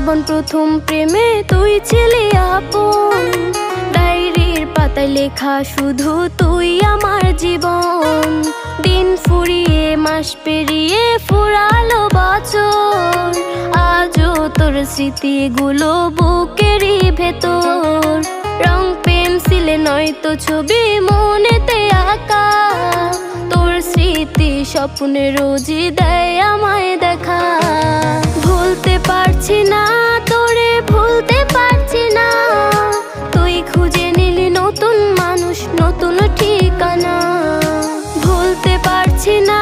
জীবন প্রথম প্রেমে তুই ছিলি আপন, ডায়েরির পাতায় লেখা শুধু তুই আমার জীবন। দিন ফুরিয়ে মাস পেরিয়ে ফুরালো বছর, আজও তোর স্মৃতিগুলো বুকেরই ভেতর। রং পেন্সিলে নয়তো ছবি মনেতে আঁকা, তোর স্মৃতি স্বপ্নে রোজই দেয় আমায় দেখা। ভুলতে পারছি না তোরে, ভুলতে পারছি না, তুই খুঁজে নিলি নতুন মানুষ, নতুন ঠিকানা। ভুলতে পারছি না